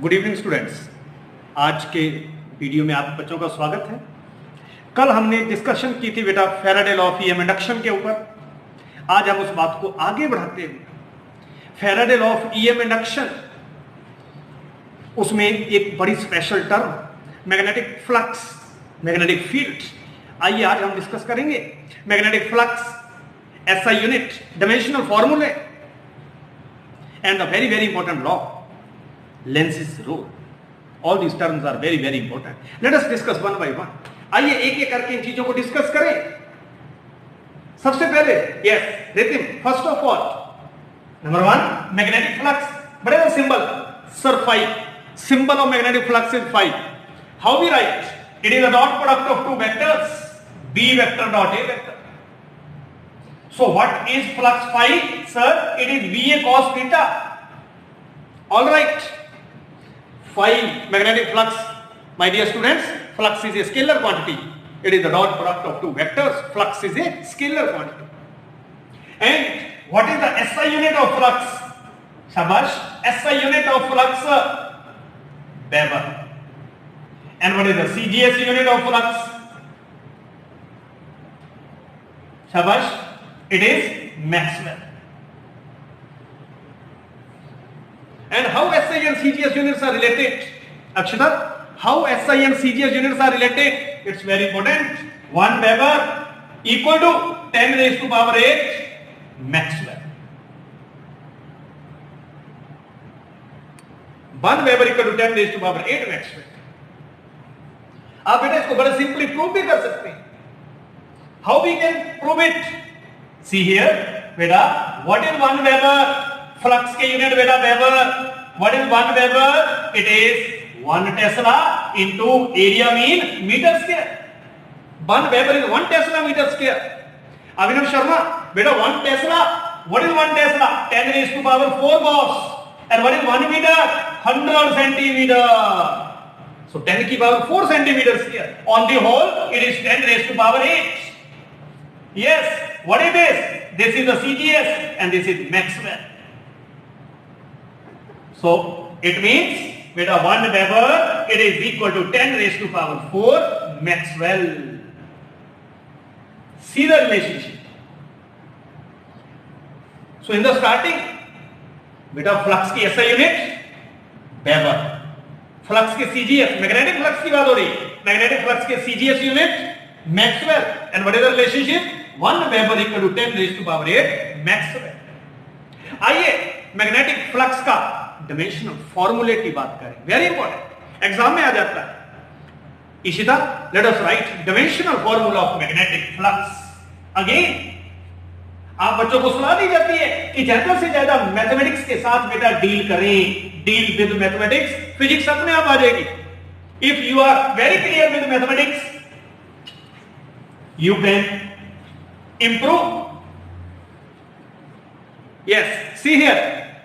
Good evening students. आज के video में आप बच्चों का स्वागत है। कल हमने डिस्कशन की थी बेटा Faraday law of EM induction के ऊपर। आज हम उस बात को आगे बढ़ाते हुए Faraday law of EM induction, उसमें एक बड़ी special term magnetic flux, magnetic field, आइए आज हम डिस्कस करेंगे। Magnetic flux, SI unit, dimensional formulae and the very very important law, Lenz's rule. All these terms are very very important. Let us discuss one by one. आइए एक एक करके इन चीजों को डिस्कस करें। सबसे पहले yes, रिथिम, first of all number one magnetic flux. बड़े symbol sir phi, symbol of magnetic flux is phi. How we write? It is a dot product of two vectors, b vector dot a vector. So what is flux phi? Sir, it is va cos theta. All right. Phi, magnetic flux, my dear students, flux is a scalar quantity. It is the dot product of two vectors. Flux is a scalar quantity. And what is the SI unit of flux? Shabash, SI unit of flux, Weber. And what is the CGS unit of flux? Shabash, it is Maxwell. And how SI and CGS units are related? Akshita, how SI and CGS units are related? It's very important. 1 Weber equal to 10 raised to power 8 Maxwell. 1 Weber equal to 10 raised to power 8 Maxwell. आप बेटा इसको बड़े simply prove भी कर सकते हैं। How we can prove it? See here, बेटा, what is 1 Weber? Flux के यूनिट बेटा weber. What is 1 weber? It is 1 tesla into area mean metre square. 1 weber is 1 tesla metre square. Abhinav Sharma बेटा 1 tesla, what is 1 tesla? 10 raise to power 4 gauss. And what is 1 metre? 100 centimetre. So 10 की power 4 centimetre square. On the whole it is 10 raise to power 8। Yes, what is this? This is the CGS and this is Maxwell. So it means beta 1 Weber, it is equal to 10 raised to power 4 Maxwell. See the relationship. So in the starting, beta flux की SI unit Weber, flux के CGS, magnetic flux की बात हो रही, magnetic flux के CGS unit Maxwell, and what is the relationship? 1 Weber equal to 10 raised to power 8 Maxwell. आइए magnetic flux का dimensional फॉर्मूले की बात करें। वेरी इंपॉर्टेंट, एग्जाम में आ जाता है। Ishita, let us right dimensional formula of magnetic flux. Again आप बच्चों को सलाह दी जाती है कि ज्यादा से ज्यादा मैथमेटिक्स के साथ बेटा डील करें। डील विद मैथमेटिक्स, फिजिक्स अपने आप आ जाएगी। If you are very clear with mathematics, you can improve. Yes, see here,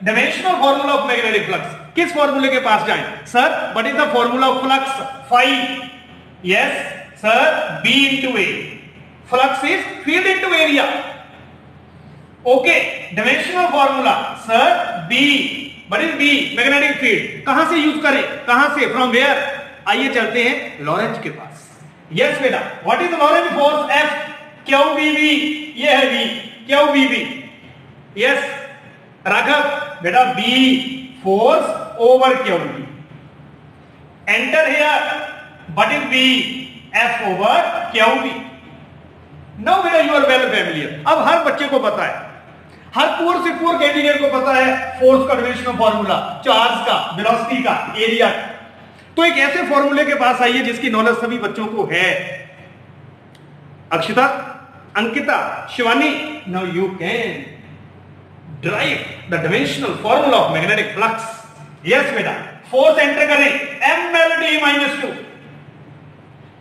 dimensional formula of magnetic flux. किस फॉर्मूले के पास जाएं? Sir, what is the formula of flux? Phi. Yes, sir, B into A. Flux is field into area. Okay, dimensional formula. Sir, B. What is B? Magnetic field. कहां से use करें? कहां से? From where? आइए चलते हैं Lorentz के पास। Yes बेटा, what is the Lorentz force? F. QBB. ये है B. QBB. यस राघव बेटा B force over QB. Enter here, what is B? F over QB. Now बेटा यू आर वेल फैमिलियर। अब हर बच्चे को पता है, हर पुअर से पुअर कैंडिडेट को पता है फोर्स का डायमेंशनल फॉर्मूला, चार्ज का, वेलोसिटी का, एरिया का। तो एक ऐसे फॉर्मूले के पास आइए जिसकी नॉलेज सभी बच्चों को है। Akshita, Ankita, Shivani, now you can derive the dimensional formula of magnetic flux. Yes बेटा, फोर्स एंटर करें mLT minus 2,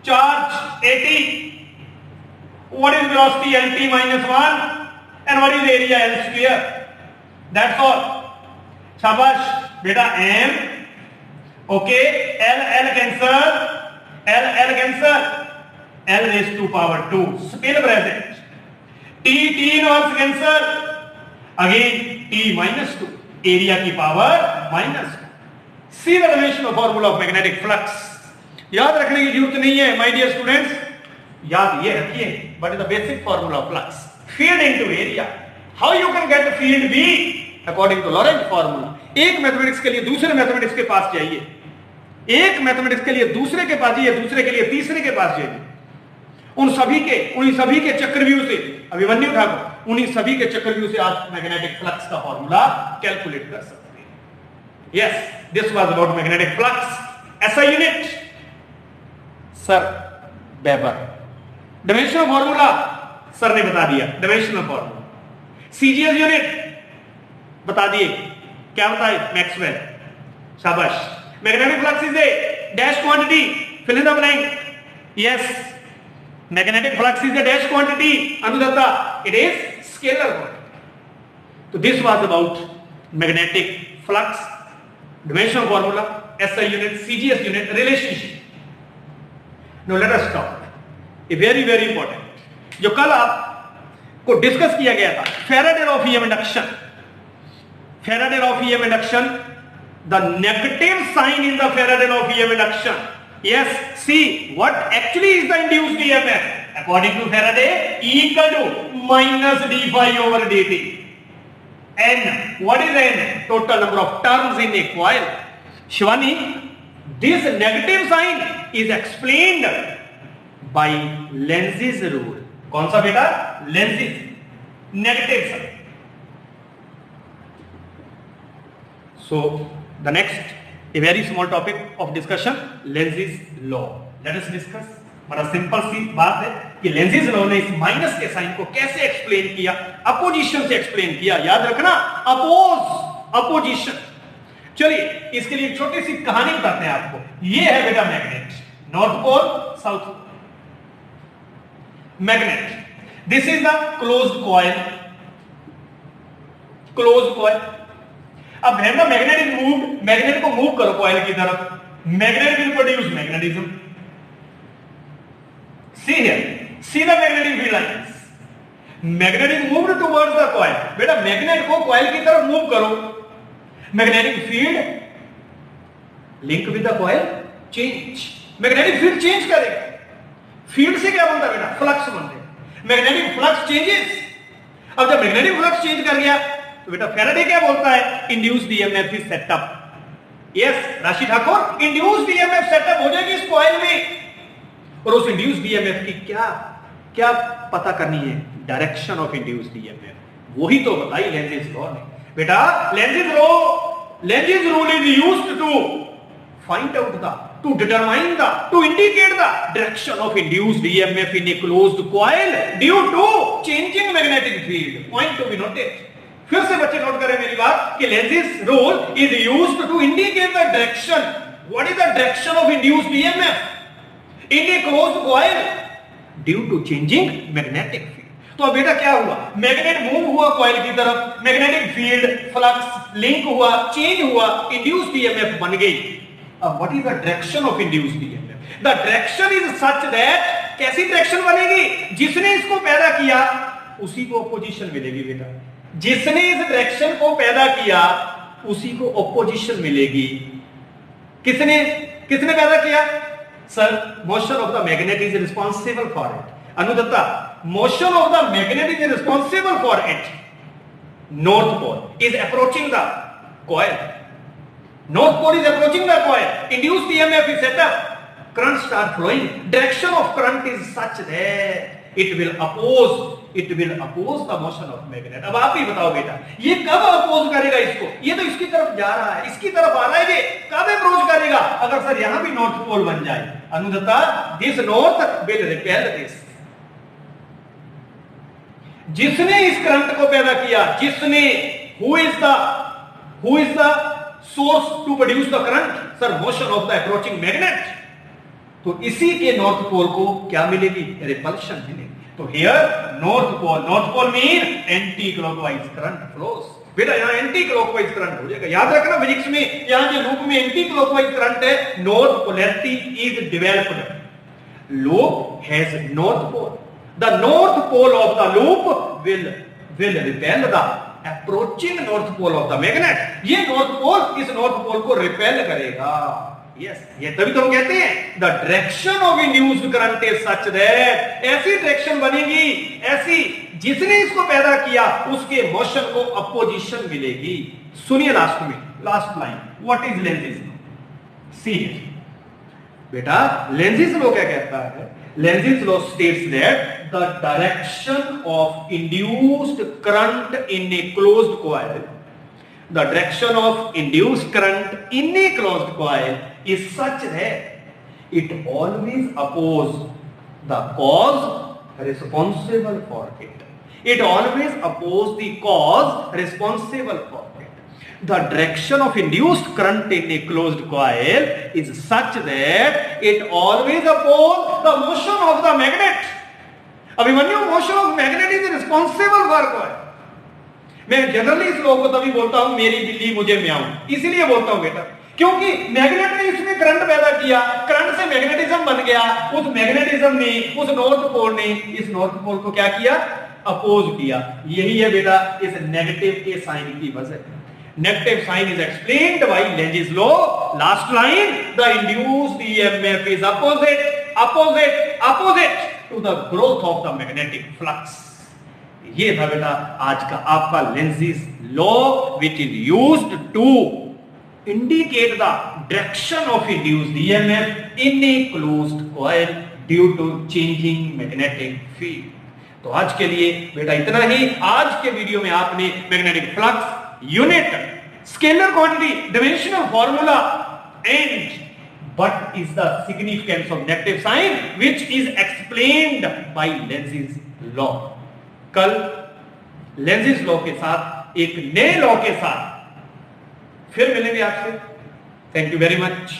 charge 80, what is velocity? LT minus 1, and what is area? L square. That's all. शाबाश बेटा m, okay, L cancel, L cancel, L raised to power 2 still present, T inverse cancel, again T minus 2, area की power -2। See the dimensional formula of magnetic flux. याद रखने की जरूरत नहीं है my dear students, याद ये रखिए what is the basic formula of flux, field into area, how you can get field V according to Lorentz formula. एक मैथमेटिक्स के लिए दूसरे मैथमेटिक्स के पास जाइए, एक मैथमेटिक्स के लिए दूसरे के पास जाइए, दूसरे के लिए तीसरे के पास जाइए, उन सभी के चक्रव्यूह से, अभिमन्यु ठाकुर उन्हीं सभी के चक्रव्यूह से आप मैग्नेटिक फ्लक्स का फॉर्मूला कैलकुलेट कर सकते हैं। Yes, this was about magnetic flux. ऐसा unit sir weber. Dimensional formula sir ने बता दिया, डायमेंशनल फॉर्मूला। सीजीएस यूनिट बता दिए, क्या बताए, मैक्सवेल। शाबाश। Magnetic flux is a dash quantity, fill in the blank. Yes, magnetic flux is a dash quantity, Anudatta, it is scalar quantity. So this was about magnetic flux, dimensional formula, SI unit, CGS unit, relationship. Now let us talk a very very important जो कल आपको discuss किया गया था, Faraday law of EM induction. Faraday law of EM induction, the negative sign in the Faraday law of EM induction. Yes, see what actually is the induced EMF according to Faraday, E equal to minus d phi over dt. N, what is N? Total number of turns in a coil. Shivani, this negative sign is explained by Lenz's rule. कौन सा बेटा? Lenz's negative sign. So the next, a very small topic of discussion, Lenz's law. Let us discuss. बड़ा simple सी बात है कि लेंज़िस law ने इस minus के साइन को कैसे एक्सप्लेन किया, अपोजिशन से एक्सप्लेन किया। याद रखना, अपोजिशन। चलिए इसके लिए एक छोटी सी कहानी बताते हैं आपको। ये है बेटा magnet, north pole south pole. Magnet, this is the closed coil, closed coil. अब है ना मैग्नेट इज मूव्ड, मैग्नेट को मूव करो कॉइल की तरफ, magnet will produce magnetism. See here, see the magnetic field lines. Magnet is moved towards the coil. बेटा magnet को coil की तरफ मूव करो, magnetic field link with the coil change, magnetic field change करेगा। Field से क्या बनता है बेटा? फ्लक्स बनता है। Magnetic flux changes. अब जब मैग्नेटिक फ्लक्स चेंज कर गया तो बेटा फैराडे क्या बोलता है? Induced EMF is setup. Yes राशि ठाकुर, इंड्यूस्ड ईएमएफ सेटअप हो जाएगी इस कॉइल में। और उस इंड्यूस्ड ईएमएफ की क्या पता करनी है? Direction of induced EMF. वही तो बताई लेंज़िस लॉ ने। बेटा Lenz's rule is used to find out the, to determine the, to indicate the direction of induced EMF in a closed coil due to changing magnetic field. Point to be noted. फिर से बच्चे note करें मेरी बात कि Lenz's rule is used to indicate the direction. What is the direction of induced EMF in a closed coil due to changing magnetic field. तो अब बेटा क्या हुआ? मैग्नेट मूव हुआ कॉइल की तरफ, मैग्नेटिक फील्ड फ्लक्स लिंक हुआ, change हुआ, इंड्यूस्ड ईएमएफ बन गई। अब what is the direction of induced EMF? The direction is such that, कैसी डायरेक्शन बनेगी? जिसने इसको पैदा किया उसी को अपोजिशन मिलेगी बेटा। जिसने इस डायरेक्शन को पैदा किया उसी को अपोजिशन मिलेगी। किसने पैदा किया? Sir, motion of the magnet is responsible for it. Anudatta, motion of the magnet is responsible for it. North pole is approaching the coil. North pole is approaching the coil. Induced EMF is set up. Current start flowing. Direction of current is such that it will oppose the motion of magnet. अब आप ही बताओ बेटा, ये कब oppose करेगा इसको? ये तो इसकी तरफ जा रहा है, इसकी तरफ आ रहा है, ये कब अप्रोच करेगा? अगर सर यहां भी नॉर्थ पोल बन जाए, Anudatta, this north will repel this. जिसने इस करंट को पैदा किया, जिसने, who is the source to produce the current? Sir motion of the approaching magnet. तो इसी के नॉर्थ पोल को क्या मिलेगी? रिपल्शन मिलेगी। तो here north pole mean anti clockwise current flows. बेटा यहां एंटी क्लॉकवाइज करंट हो जाएगा। याद रखना फिजिक्स में यहां जो लूप में एंटी क्लॉकवाइज करंट है, north polarity is developed. Loop has north pole. The north pole of the loop will repel the approaching north pole of the magnet, ये नॉर्थ पोल इस नॉर्थ पोल को repel करेगा। Yes, ये तभी तो हम कहते हैं the direction of induced current is such that, ऐसी डायरेक्शन बनेगी, ऐसी जिसने इसको पैदा किया उसके मोशन को अपोजिशन मिलेगी। सुनिए लास्ट में, last line, what is Lenz's law, see बेटा लेंजिस लॉ क्या कहता है? Lenz's law states that the direction of induced current in a closed coil, the direction of induced current in a closed coil is such that it always opposes the cause responsible for it. It always opposes the cause responsible for it. The direction of induced current in a closed coil is such that it always opposes the motion of the magnet. Abhimanyu, motion of magnet is responsible for coil. मैं generally इस law को तभी बोलता हूं मेरी बिल्ली मुझे म्याऊं, इसीलिए बोलता हूं बेटा, क्योंकि मैग्नेट ने इसमें करंट पैदा किया, करंट से मैग्नेटिज्म बन गया, उस मैग्नेटिज्म ने, उस नॉर्थ पोल ने इस नॉर्थ पोल को क्या किया? अपोज किया। यही है बेटा इस नेगेटिव के साइन की वजह। Negative sign is explained by Lenz's law. Last line, the induced EMF is opposite to the growth of the magnetic flux. ये था बेटा आज का आपका Lenz's law, which is used to indicate the direction of induced EMF in a closed coil due to changing magnetic field. तो आज के लिए बेटा इतना ही। आज के वीडियो में आपने magnetic flux, unit, scalar quantity, dimensional formula and what is the significance of negative sign which is explained by Lenz's law। कल लेंजिस लॉ के साथ एक नए लॉ के साथ फिर मिलेंगे आपसे। Thank you very much.